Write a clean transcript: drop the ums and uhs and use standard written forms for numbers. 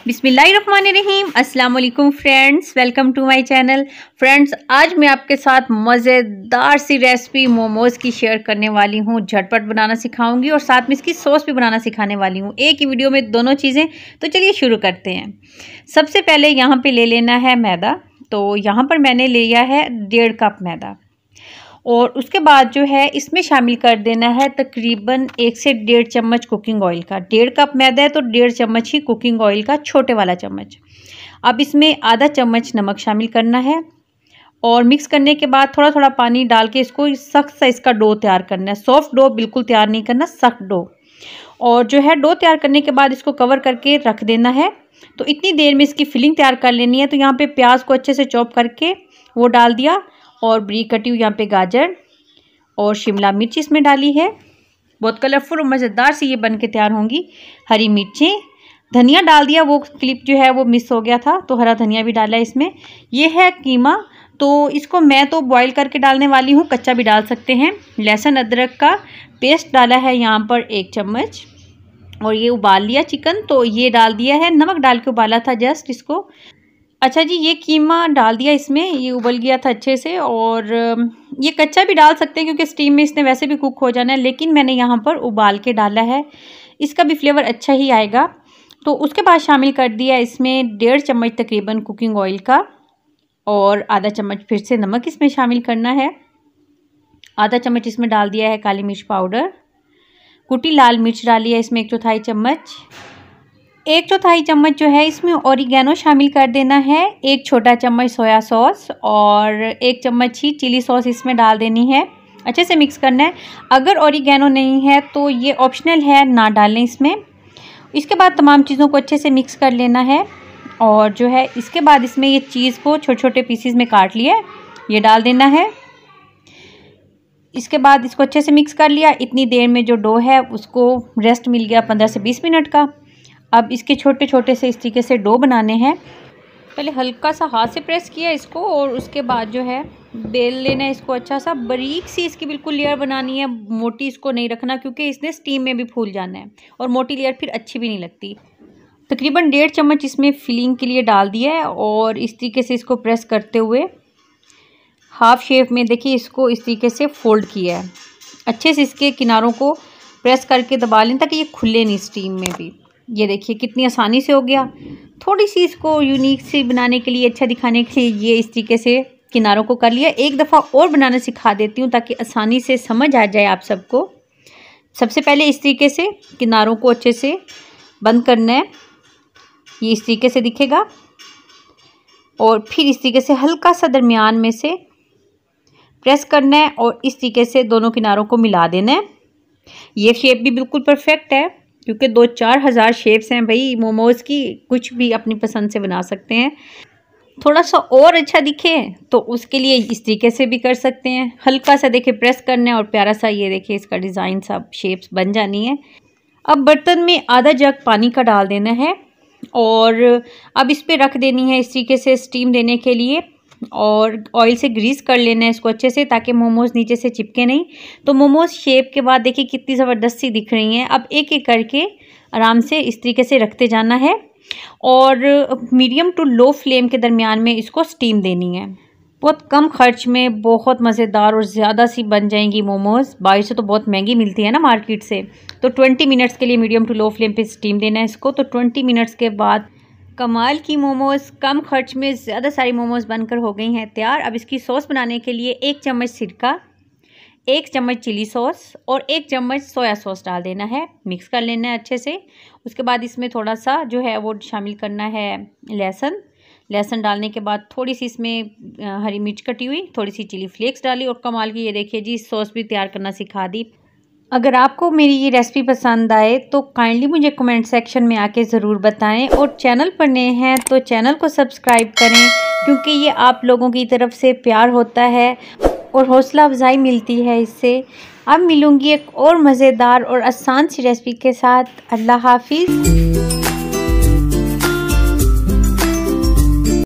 बिस्मिल्लाहिर्रहमानिर्रहीम। अस्सलाम वालेकुम friends, welcome to my channel. Friends, आज मैं आपके साथ मज़ेदार सी रेसिपी मोमोज़ की शेयर करने वाली हूँ। झटपट बनाना सिखाऊंगी और साथ में इसकी सॉस भी बनाना सिखाने वाली हूँ, एक ही वीडियो में दोनों चीज़ें। तो चलिए शुरू करते हैं। सबसे पहले यहाँ पे ले लेना है मैदा। तो यहाँ पर मैंने लिया है 1.5 कप मैदा और उसके बाद जो है इसमें शामिल कर देना है तकरीबन 1 से 1.5 चम्मच कुकिंग ऑयल का। 1.5 कप मैदा है तो 1.5 चम्मच ही कुकिंग ऑयल का, छोटे वाला चम्मच। अब इसमें आधा चम्मच नमक शामिल करना है और मिक्स करने के बाद थोड़ा थोड़ा पानी डाल के इसको सख्त सा इसका डो तैयार करना है। सॉफ्ट डो बिल्कुल तैयार नहीं करना, सख्त डो। और जो है डो तैयार करने के बाद इसको कवर करके रख देना है। तो इतनी देर में इसकी फिलिंग तैयार कर लेनी है। तो यहाँ पे प्याज को अच्छे से चॉप करके वो डाल दिया और बारीक कटी हुई यहाँ पे गाजर और शिमला मिर्च इसमें डाली है। बहुत कलरफुल और मज़ेदार सी ये बन के तैयार होंगी। हरी मिर्चें, धनिया डाल दिया, वो क्लिप जो है वो मिस हो गया था तो हरा धनिया भी डाला है इसमें। ये है कीमा, तो इसको मैं तो बॉईल करके डालने वाली हूँ, कच्चा भी डाल सकते हैं। लहसुन अदरक का पेस्ट डाला है यहाँ पर 1 चम्मच और ये उबाल लिया चिकन, तो ये डाल दिया है। नमक डाल के उबाला था जस्ट इसको। अच्छा जी, ये कीमा डाल दिया इसमें, ये उबल गया था अच्छे से। और ये कच्चा भी डाल सकते हैं क्योंकि स्टीम में इसने वैसे भी कुक हो जाना है, लेकिन मैंने यहाँ पर उबाल के डाला है, इसका भी फ्लेवर अच्छा ही आएगा। तो उसके बाद शामिल कर दिया इसमें 1.5 चम्मच तकरीबन कुकिंग ऑयल का और आधा चम्मच फिर से नमक इसमें शामिल करना है। आधा चम्मच इसमें डाल दिया है काली मिर्च पाउडर। कुटी लाल मिर्च डाली है इसमें 1/4 चम्मच। 1/4 चम्मच जो है इसमें ओरिगेनो शामिल कर देना है। 1 छोटा चम्मच सोया सॉस और 1 चम्मच ही चिली सॉस इसमें डाल देनी है। अच्छे से मिक्स करना है। अगर ओरिगेनो नहीं है तो ये ऑप्शनल है, ना डालें इसमें। इसके बाद तमाम चीज़ों को अच्छे से मिक्स कर लेना है। और जो है इसके बाद इसमें ये चीज़ को छोटे छोटे पीसीज में काट लिया, ये डाल देना है। इसके बाद इसको अच्छे से मिक्स कर लिया। इतनी देर में जो डो है उसको रेस्ट मिल गया 15 से 20 मिनट का। अब इसके छोटे छोटे से इस तरीके से डो बनाने हैं। पहले हल्का सा हाथ से प्रेस किया इसको और उसके बाद जो है बेल लेना है इसको। अच्छा सा बारीक सी इसकी बिल्कुल लेयर बनानी है, मोटी इसको नहीं रखना क्योंकि इसने स्टीम में भी फूल जाना है और मोटी लेयर फिर अच्छी भी नहीं लगती। तकरीबन 1.5 चम्मच इसमें फिलिंग के लिए डाल दिया है और इस तरीके से इसको प्रेस करते हुए हाफ शेप में देखिए इसको इस तरीके से फोल्ड किया है। अच्छे से इसके किनारों को प्रेस करके दबा लें ताकि ये खुले नहीं स्टीम में भी। ये देखिए कितनी आसानी से हो गया। थोड़ी सी इसको यूनिक सी बनाने के लिए, अच्छा दिखाने के लिए ये इस तरीके से किनारों को कर लिया। एक दफ़ा और बनाना सिखा देती हूँ ताकि आसानी से समझ आ जाए आप सबको। सबसे पहले इस तरीके से किनारों को अच्छे से बंद करना है, ये इस तरीके से दिखेगा। और फिर इस तरीके से हल्का सा दरमियान में से प्रेस करना है और इस तरीके से दोनों किनारों को मिला देना है। ये शेप भी बिल्कुल परफेक्ट है क्योंकि 2-4 हज़ार शेप्स हैं भाई मोमोज़ की, कुछ भी अपनी पसंद से बना सकते हैं। थोड़ा सा और अच्छा दिखे तो उसके लिए इस तरीके से भी कर सकते हैं। हल्का सा देखिए प्रेस करना है और प्यारा सा ये देखिए इसका डिज़ाइन सब शेप्स बन जानी है। अब बर्तन में आधा जग पानी का डाल देना है और अब इस पर रख देनी है इस तरीके से स्टीम देने के लिए। और ऑयल से ग्रीस कर लेना है इसको अच्छे से ताकि मोमोज़ नीचे से चिपके नहीं। तो मोमोज़ शेप के बाद देखिए कितनी ज़बरदस्त सी दिख रही हैं। अब एक एक करके आराम से इस तरीके से रखते जाना है और मीडियम टू लो फ्लेम के दरमियान में इसको स्टीम देनी है। बहुत कम खर्च में बहुत मज़ेदार और ज़्यादा सी बन जाएंगी मोमोज़। बाहर से तो बहुत महंगी मिलती है ना मार्केट से। तो 20 मिनट्स के लिए मीडियम टू लो फ्लेम पे स्टीम देना है इसको। तो 20 मिनट्स के बाद कमाल की मोमोज़ कम खर्च में ज़्यादा सारी मोमोज़ बनकर हो गई हैं तैयार। अब इसकी सॉस बनाने के लिए 1 चम्मच सिरका, 1 चम्मच चिली सॉस और 1 चम्मच सोया सॉस डाल देना है। मिक्स कर लेना है अच्छे से। उसके बाद इसमें थोड़ा सा जो है वो शामिल करना है लहसुन डालने के बाद थोड़ी सी इसमें हरी मिर्च कटी हुई, थोड़ी सी चिली फ्लेक्स डाली और कमाल की ये देखिए जी सॉस भी तैयार करना सिखा दी। अगर आपको मेरी ये रेसिपी पसंद आए तो काइंडली मुझे कमेंट सेक्शन में आके ज़रूर बताएं और चैनल पर नए हैं तो चैनल को सब्सक्राइब करें क्योंकि ये आप लोगों की तरफ से प्यार होता है और हौसला अफजाई मिलती है इससे। अब मिलूँगी एक और मज़ेदार और आसान सी रेसिपी के साथ। अल्लाह हाफिज़।